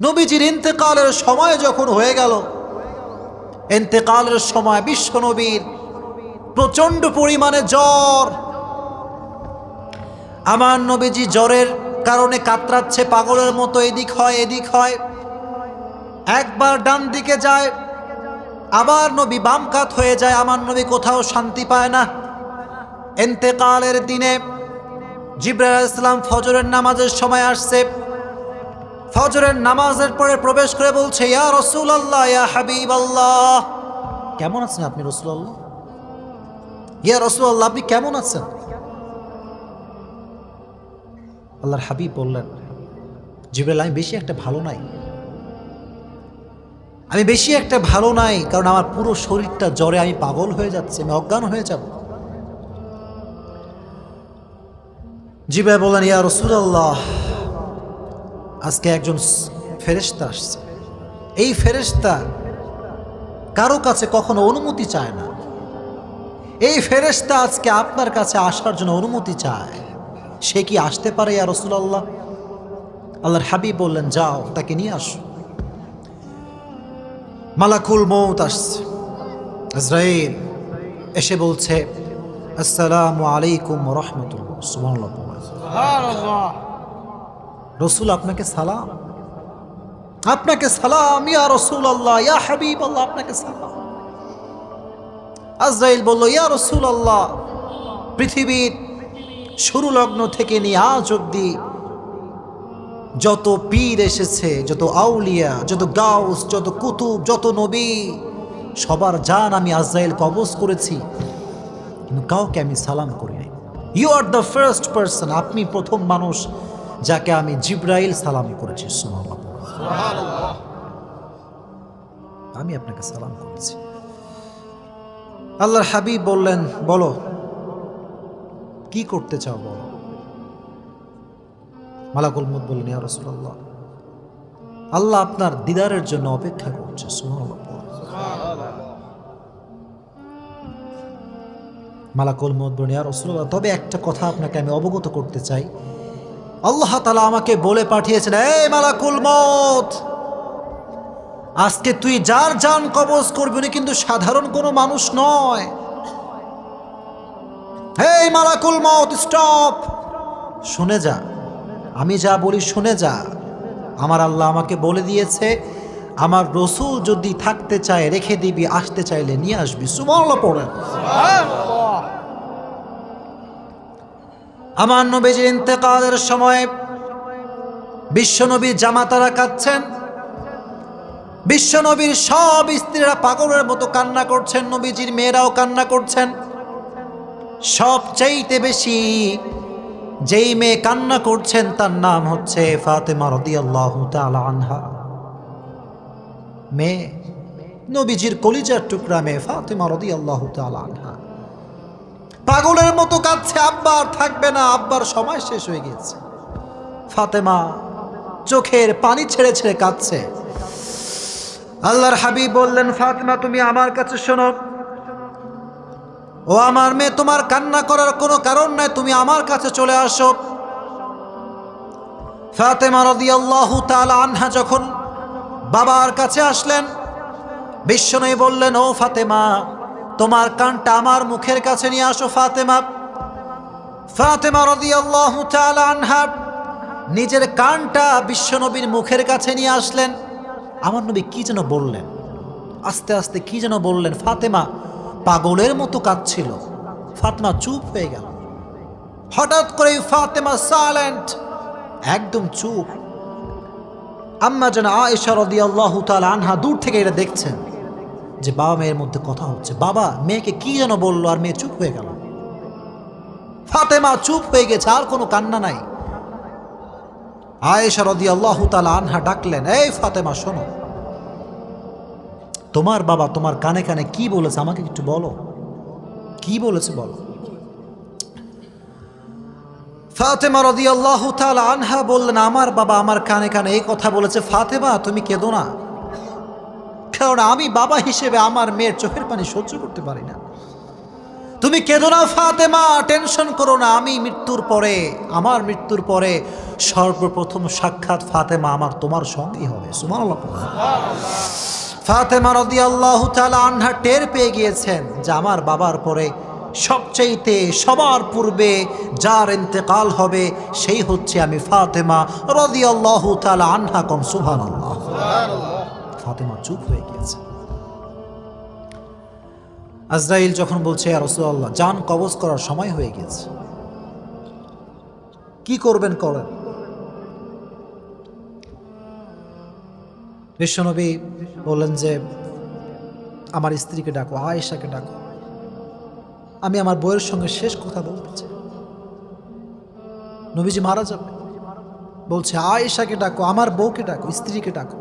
নবীজির ইন্তেকালের সময় যখন হয়ে গেল, ইন্তেকালের সময় বিশ্ব নবীর প্রচন্ড পরিমাণে জ্বর। আমার নবীজি জ্বরের কারণে কাতরাচ্ছে, পাগলের মতো এদিক হয় এদিক হয়, একবার ডান দিকে যায়, আবার নবী বাম কাত হয়ে যায়। আমার নবী কোথাও শান্তি পায় না। ইন্তেকালের দিনে জিবরাইল আলাইহিস সালাম ফজরের নামাজের সময় আসছে। ফজরের নামাজের পরে প্রবেশ করে বলছে, ইয়া রাসূলুল্লাহ, ইয়া হাবিবাল্লাহ, কেমন আছেন আপনি রাসূলুল্লাহ? ইয়া রাসূলুল্লাহ, আপনি কেমন আছেন? আল্লাহর হাবিব বললেন, জিবরাইল, আমি বেশি একটা ভালো নাই, আমি বেশি একটা ভালো নাই, কারণ আমার পুরো শরীরটা জ্বরে আমি পাগল হয়ে যাচ্ছে, আমি অজ্ঞান হয়ে যাব। জিবরাইল বললেন, ইয়া রাসূলুল্লাহ, আজকে একজন ফেরেশতা আসছে। এই ফেরেশতা কারো কাছে কখনো অনুমতি চায় না। এই ফেরেশতা আজকে আপনার কাছে আসার জন্য অনুমতি চায়। সে কি আসতে পারে ইয়া রাসূলুল্লাহ? আল্লাহর হাবিব বললেন, যাও তাকে নিয়ে আসো। মালাকুল মউত আসছে, আজরাইল এসে বলছে, আসসালামু আলাইকুম ওয়া রাহমাতুল্লাহ। সুবহানাল্লাহ, সুবহানাল্লাহ। রাসূল আপনাকে সালাম, আপনাকে সালাম, ইয়া রাসূলুল্লাহ, ইয়া হাবিবাল্লাহ, আপনাকে সালাম। আজরাইল বলল, ইয়া রাসূলুল্লাহ, পৃথিবীর শুরু লগ্ন থেকে নিয়ে আজ অবধি যত পীর এসেছে, যত আউলিয়া, যত গাউস, যত কুতুব, যত নবী, সবার জান আমি আজরাইল কবজ করেছি, কিন্তু কাউকে আমি সালাম করি নাই। You are the first person, আপনি প্রথম মানুষ যাকে আমি জিবরাইল সালাম করেছি। সুবহানাল্লাহ, আমি আপনাকে সালাম করেছি। আল্লাহর হাবিব বললেন, বলো কি করতে চাও বলো। মালাকুল মউত বললেন, ইয়া রাসূলুল্লাহ, আল্লাহ আপনার দিদারের জন্য অপেক্ষা করছে। সুবহানাল্লাহ। মালাকুল মউত বললেন, ইয়া রাসূলুল্লাহ, তবে একটা কথা আপনাকে আমি অবগত করতে চাই। আল্লাহ তাআলা আমাকে বলে পাঠিয়েছেন, এই মালাকুল মউত, আজকে তুই যার জান কবজ করবি উনি কিন্তু সাধারণ কোনো মানুষ নয়। এই মালাকুল মউত, স্টপ, শুনে যা, আমি যা বলি শুনে যা। আমার আল্লাহ আমাকে বলে দিয়েছে, আমার রসুল যদি থাকতে চায় রেখে দিবি, আসতে চাইলে নিয়ে আসবি। সুবহানাল্লাহ পড়েন। আমার নবীজির ইন্তেকালের সময় বিশ্বনবীর জামাতারা কাঁদছেন, বিশ্বনবীর সব স্ত্রীরা পাগলের মতো কান্না করছেন, নবীজির মেয়েরাও কান্না করছেন। সবচাইতে বেশি যেই মেয়ে কান্না করছেন তার নাম হচ্ছে ফাতেমা রাদিয়াল্লাহু তাআলা আনহা। মেয়ে, নবীজির কলিজার টুকরা মেয়ে ফাতেমা রাদিয়াল্লাহু তাআলা আনহা পাগলের মতো কাঁদছে, আব্বা আর থাকবে না, আব্বার সময় শেষ হয়ে গেছে। ফাতেমা চোখের পানি ছেড়ে ছেড়ে কাঁদছে। আল্লাহর হাবিব বললেন, ফাতেমা তুমি আমার কাছে শোনো, ও আমার মেয়ে, তোমার কান্না করার কোনো কারণ নাই, তুমি আমার কাছে চলে আসো। ফাতেমা রাদিয়াল্লাহু তাআলা আনহা যখন বাবার কাছে আসলেন, বিশ্বনবী বললেন, ও ফাতেমা, তোমার কানটা আমার মুখের কাছে নিয়ে আসো। ফাতেমা রাদিয়াল্লাহু তাআলা আনহা নিজের কানটা বিশ্বনবীর মুখের কাছে নিয়ে আসলেন। আমার নবী কি যেন বললেন, আস্তে আস্তে কি যেন বললেন। ফাতেমা পাগলের মতো কাঁদছিল। ফাতেমা চুপ হয়ে গেল। হঠাৎ করে ফাতেমা সাইলেন্ট, একদম চুপ। আম্মা জান আয়েশা রাদিয়াল্লাহু তাআলা আনহা দূর থেকে এটা দেখছেন যে বাবা মেয়ের মধ্যে কথা হচ্ছে। বাবা মেয়েকে কি যেন বললো আর মেয়ে চুপ হয়ে গেল। ফাতেমা চুপ হয়ে গেছে, আর কোনো কান্না নাই। আয়েশা রাদিয়াল্লাহু তাআলা আনহা ডাকলেন, এই ফাতেমা শোনো, তোমার বাবা তোমার কানে কানে কি বলেছে আমাকে একটু বলো, কি বলেছে বলো। ফাতেমা রাদিয়াল্লাহু তাআলা আনহা বললেন, আমার বাবা আমার কানে কানে এই কথা বলেছে। ফাতেমা তুমি কেঁদো না, কারণ আমি বাবা হিসেবে আমার মেয়ের চোখের পানি সহ্য করতে পারি না। তুমি কেঁদো না ফাতেমা, টেনশন করো না, আমি মৃত্যুর পরে, আমার মৃত্যুর পরে সর্বপ্রথম সাক্ষাৎ ফাতেমা আমার তোমার সঙ্গেই হবে। সুবহানাল্লাহ। ফাতেমা রাদিয়াল্লাহু তাআলা আনহা টের পেয়ে গিয়েছেন যে আমার বাবার পরে সবচেয়ে সবার পূর্বে যার ইন্তেকাল হবে সেই হচ্ছে আমি ফাতেমা রাদিয়াল্লাহু তাআলা আনহা। কোন সুবহানাল্লাহ। ফাতেমা চুপ হয়ে গিয়েছে। আজরাইল যখন বলছে ইয়া রাসূলুল্লাহ জান কবজ করার সময় হয়ে গেছে, কি করবেন করেন। বিশ্বনবী বললেন যে আমার স্ত্রীকে ডাকো, আয়েশাকে ডাকো, আমি আমার বউয়ের সঙ্গে শেষ কথা বলতে চাই। নবীজি মারা যাবে, বলছে আয়েশাকে ডাকো, আমার বউকে ডাকো, স্ত্রীকে ডাকো।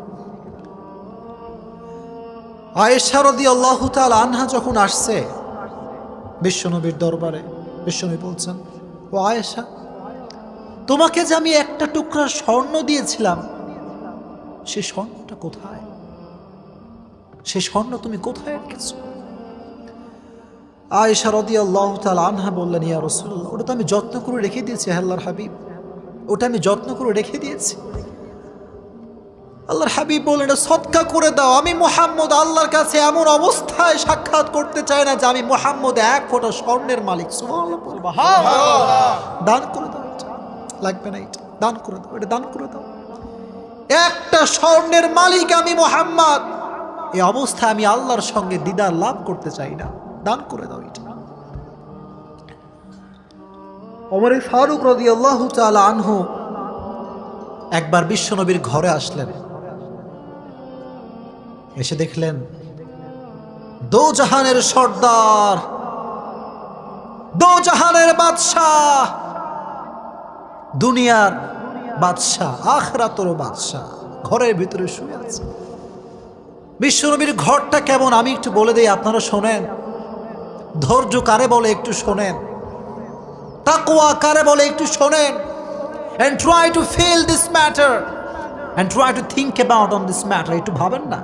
আয়েশা রাদিয়াল্লাহু তাআলা আনহা যখন আসছে বিশ্বনবীর দরবারে, বিশ্বনবী বলছেন ও আয়েশা, তোমাকে যে আমি একটা টুকরা স্বর্ণ দিয়েছিলাম সে স্বর্ণটা কোথায়? সে স্বর্ণ তুমি কোথায় রেখেছো? আয়েশা রাদিয়াল্লাহু তাআলা আনহা বললেন ইয়া রাসূলুল্লাহ, ওটা তো আমি যত্ন করে রেখে দিয়েছি আল্লাহর হাবিব, ওটা আমি যত্ন করে রেখে দিয়েছি। আল্লাহর হাবিব বললেন এটা সদকা করে দাও। আমি মুহাম্মদ আল্লাহর কাছে এমন অবস্থায় সাক্ষাৎ করতে চাই না যে আমি মুহাম্মদ এক ফোঁটা স্বর্ণের মালিক। সুবহানাল্লাহ। দান করে দাও, এটা লাগবে না, এটা দান করে দাও, এটা দান করে দাও। একটা স্বর্ণের মালিক আমি মুহাম্মদ, এই অবস্থায় আমি আল্লাহর সঙ্গে দিদার লাভ করতে চাই না, দান করে দাও এটা। ওমর ফারুক রাদিয়াল্লাহু তাআলা আনহু একবার বিশ্বনবীর ঘরে আসলেন, এসে দেখলেন দো জাহানের সর্দার, দো জাহানের বাদশাহ, দুনিয়ার বাদশাহ, আখিরাতেরও বাদশাহ ঘরের ভিতরে শুয়ে আছে। বিশ্বনবীর ঘরটা কেমন আমি একটু বলে দেই, আপনারা শোনেন। ধৈর্য কারে বলে একটু শোনেন, তাকওয়া কারে বলে একটু শোনেন। And try to feel this matter and try to think about on this matter. একটু ভাবেন না।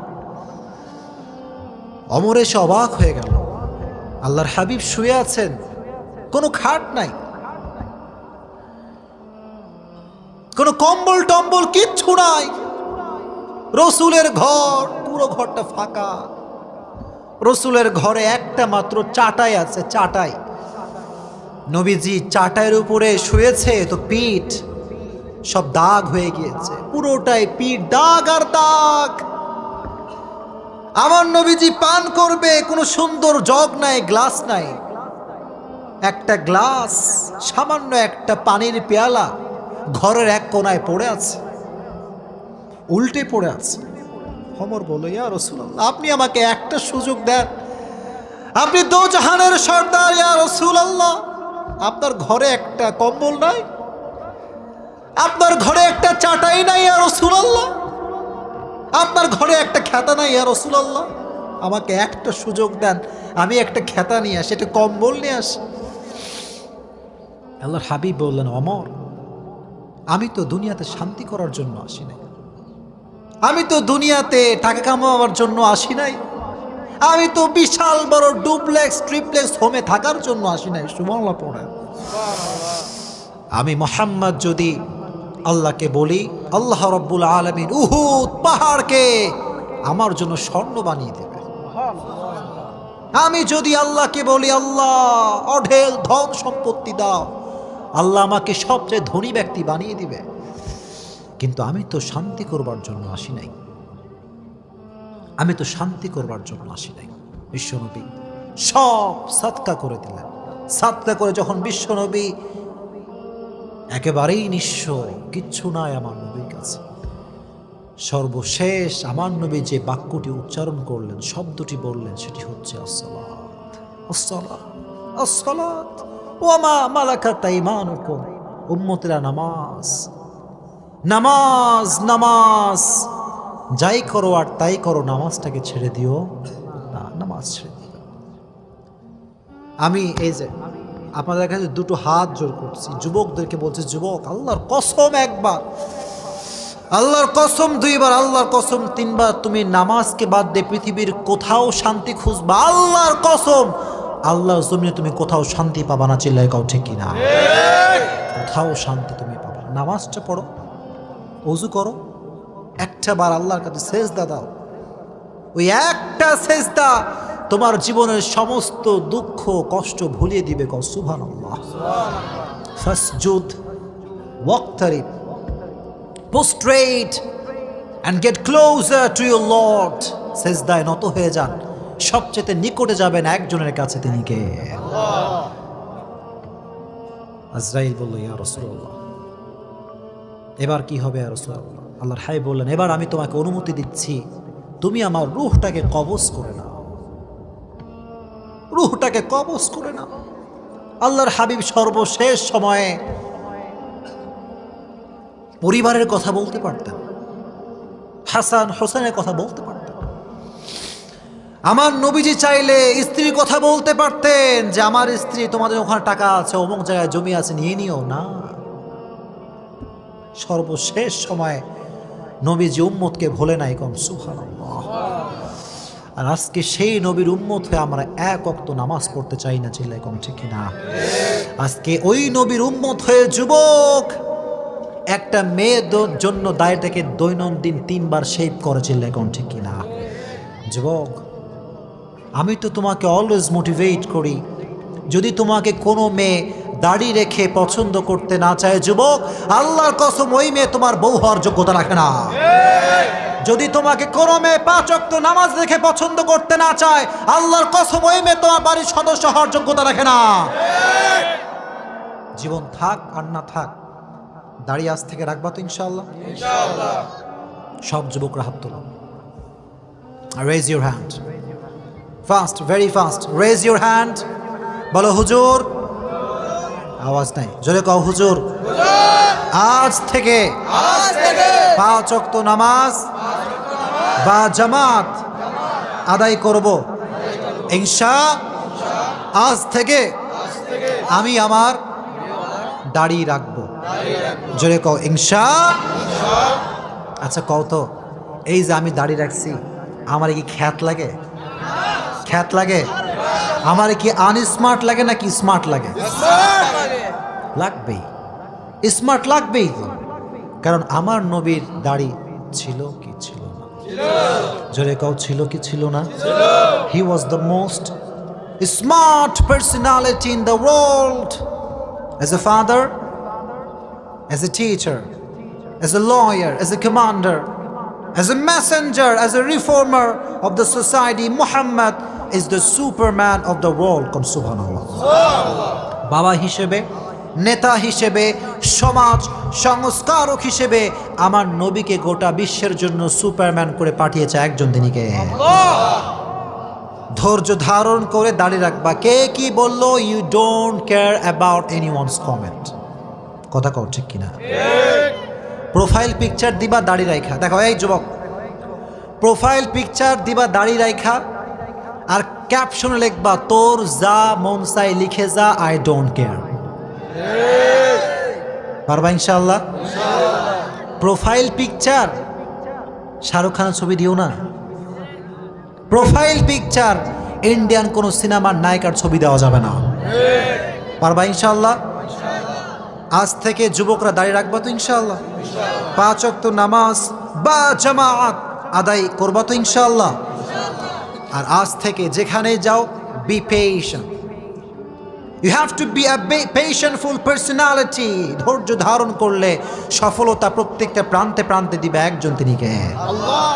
ওমর এসে অবাক হয়ে গেল, আল্লাহর হাবিব শুয়ে আছেন, কোনো খাট নাই, কোনো কম্বল টম্বল কিচ্ছু নাই, রসুলের ঘর, পুরো ঘরটা ফাঁকা। রসুলের ঘরে একটা মাত্র চাটাই আছে, চাটাই। নবীজি চাটাইয়ের উপরে শুয়েছে তো পিঠ সব দাগ হয়ে গিয়েছে, পুরোটাই পিঠ দাগ আর দাগ। আমার নবীজি পান করবে, কোনো সুন্দর জগ নাই, গ্লাস নাই, একটা গ্লাস, সামান্য একটা পানির পেয়ালা ঘরের এক কোনায় পড়ে আছে, উল্টে পড়ে আছে। ওমর বলল ইয়া রাসূলুল্লাহ, আপনি আমাকে একটা সুযোগ দেন, আপনি দো জাহানের সর্দার, ইয়া রাসূলুল্লাহ, আপনার ঘরে একটা কম্বল নাই, আপনার ঘরে একটা চাটাই নাই ইয়া রাসূলুল্লাহ, আপনার ঘরে একটা খেতা নাই ইয়া রাসূলুল্লাহ, আমাকে একটা সুযোগ দেন, আমি একটা খেতা নিয়ে আসি, একটা কম্বল নিয়ে আসি। আল্লাহর হাবিব বললেন ওমর, আমি তো দুনিয়াতে শান্তি করার জন্য আসি নাই, আমি তো দুনিয়াতে টাকা কামাবার জন্য আসি নাই, আমি তো বিশাল বড় ডুপ্লেক্স ট্রিপ্লেক্স হোমে থাকার জন্য আসি নাই। সুবহানাল্লাহ পড়ে। আমি মুহাম্মদ যদি আল্লাহকে বলি, আল্লাহ রাব্বুল আলামিন উহুদ পাহাড়কে আমার জন্য স্বর্ণ বানিয়ে দেবে। আমি যদি আল্লাহকে বলি আল্লাহ অঢেল ধন সম্পত্তি দাও, আল্লাহ আমাকে সবচেয়ে ধনী ব্যক্তি বানিয়ে দিবে। কিন্তু আমি তো শান্তি করবার জন্য আসি নাই, আমি তো শান্তি করবার জন্য আসি নাই। বিশ্বনবী সব সাদকা করে দিলেন। সাদকা করে যখন বিশ্বনবী একেবারেই নিঃস্ব, কিচ্ছু নাই আমার নবীর কাছে, সর্বশেষ আমার নবী যে বাক্যটি উচ্চারণ করলেন, শব্দটি বললেন, সেটি হচ্ছে আসসালাত, আসসালাত, আসসালাত ওয়া মা মালাকাত আইমানুকুম। উম্মতেরা নামাজ, নামাজ, নামাজ, যাই করো আর তাই করো, নামাজটাকে ছেড়ে দিও না, নামাজ ছেড়ে দিও। আমি এই যে আপনাদের কাছে দুটো হাত জোর করছি, যুবকদেরকে বলছি, যুবক আল্লাহর কসম একবার, আল্লাহর কসম দুইবার, আল্লাহর কসম তিনবার, তুমি নামাজকে বাদ দিয়ে পৃথিবীর কোথাও শান্তি খুঁজবা, আল্লাহর কসম আল্লাহর জমিনে তুমি কোথাও শান্তি পাবা না। চিল্লায় কাও ঠিক কিনা? কোথাও শান্তি তুমি পাবা না। নামাজটা পড়ো, ওযু করো, একটা বার আল্লাহর কাছে সেজদা দাও। ওই একটা সেজদা তোমার জীবনের সমস্ত দুঃখ কষ্ট ভুলিয়ে দিবে। কও সুবহানাল্লাহ। ফাসজুদ ওয়াক্তারিব, prostrate and get closer to your Lord. সেজদায় নত হয়ে যান, সবচেয়ে নিকটে যাবেন একজনের কাছে, তিনি কে? আজরাইল বলল, ইয়া রাসূলুল্লাহ, এবার কি হবে ইয়া রাসূলুল্লাহ? আল্লাহর হাবিব বললেন, এবার আমি তোমাকে অনুমতি দিচ্ছি, তুমি আমার রূহটাকে কবজ করে নাও, রূহটাকে কবজ করে নাও। আল্লাহর হাবিব সর্বশেষ সময়ে পরিবারের কথা বলতে পারতেন, হাসান হোসেনের কথা বলতে পারতেন। আমার নবীজি চাইলে স্ত্রীর কথা বলতে পারতেন যে আমার স্ত্রী, তোমাদের ওখানে টাকা আছে, অমুক জায়গায় জমি আছে, নিয়ে নিও না। সর্বশেষ সময় নবীজি উম্মতকে ভোলে নাই। কোন সুবহানাল্লাহ। আর আজকে সেই নবীর উম্মত হয়ে আমরা এক ওয়াক্ত নামাজ পড়তে চাই না, চিল্লায় কোন ঠিক না? আজকে ওই নবীর উম্মত হয়ে যুবক একটা মেয়ের জন্য দায়টাকে দৈনন্দিন 3 বার শেভ করে, চিল্লায় কোন ঠিক না? যুবক, আমি তো তোমাকে অলওয়েজ মোটিভেট করি, যদি তোমাকে কোনো মেয়ে দাড়ি রেখে পছন্দ করতে না চায় যুবক, আল্লাহর কসম ওই মেয়ে তোমার বউ হওয়ার যোগ্যতা রাখে না। যদি তোমাকে কোনো মেয়ে 5 ওয়াক্ত নামাজ রেখে পছন্দ করতে না চায়, আল্লাহর কসম ওই মেয়ে তোমার বাড়ির সদস্য হওয়ার যোগ্যতা রাখে না। জীবন থাক আর না থাক, দাড়ি আজ থেকে রাখবা তো ইনশাআল্লাহ? ইনশাআল্লাহ। সব যুবকরা হাত তোলো। Raise your hand. Fast, very fast. Raise your hand. বলো হুজুর। আওয়াজ নাই, জোরে কও হুজুর। আজ থেকে 5 ওয়াক্ত নামাজ বা জামাত আদায় করব ইনশাআল্লাহ। আজ থেকে আমি আমার দাড়ি রাখবো, জোরে কও ইনশাআল্লাহ। আচ্ছা কও তো, এই যে আমি দাড়ি রাখছি, আমার কি খ্যাত লাগে? খ্যাত লাগে? আমার কি আনস্মার্ট লাগে নাকি স্মার্ট লাগে? লাগবেই, স্মার্ট লাগবেই তো, কারণ আমার নবীর দাড়ি ছিল কি ছিল না? জোরে কও ছিল কি ছিল না? He was the most smart personality in the world, as a father, as a teacher, as a lawyer, as a commander, as a messenger, as a reformer of the society. Muhammad is the superman of the world. Come subhanallah. বাবা হিসেবে, নেতা হিসেবে, সমাজ সংস্কারক হিসেবে আমার নবীকে গোটা বিশ্বের জন্য সুপারম্যান করে পাঠিয়েছে একজন, তিনি কে? ধৈর্য ধারণ করে দাঁড়িয়ে রাখবা। কে কি বললো, you don't care about anyone's comment. কথা কও ঠিক কিনা? প্রোফাইল পিকচার দিবা দাড়ি রাখা। দেখো এই যুবক, প্রোফাইল পিকচার দিবা দাড়ি রাখা, আর ক্যাপশনে লিখবা তোর যা মন চাই লিখে যা, আই ডোন্ট কেয়ার। পারবা ইনশাআল্লাহ? প্রোফাইল পিকচার শাহরুখ খানের ছবি দিও না। প্রোফাইল পিকচার ইন্ডিয়ান কোন সিনেমার নায়িকার ছবি দেওয়া যাবে না। পারবা ইনশাআল্লাহ? আজ থেকে যুবকরা দাঁড়িয়ে রাখবা তো ইনশাআল্লাহ? 5 ওয়াক্ত নামাজ বা জামাত আদায় করবা তো ইনশাআল্লাহ? আর আজ থেকে যেখানে যাও, be patient. You have to be a patientful personality. ধৈর্য ধারণ করলে সফলতা প্রত্যেকটা প্রান্তে প্রান্তে দিবে একজন, তিনি কে? আল্লাহ।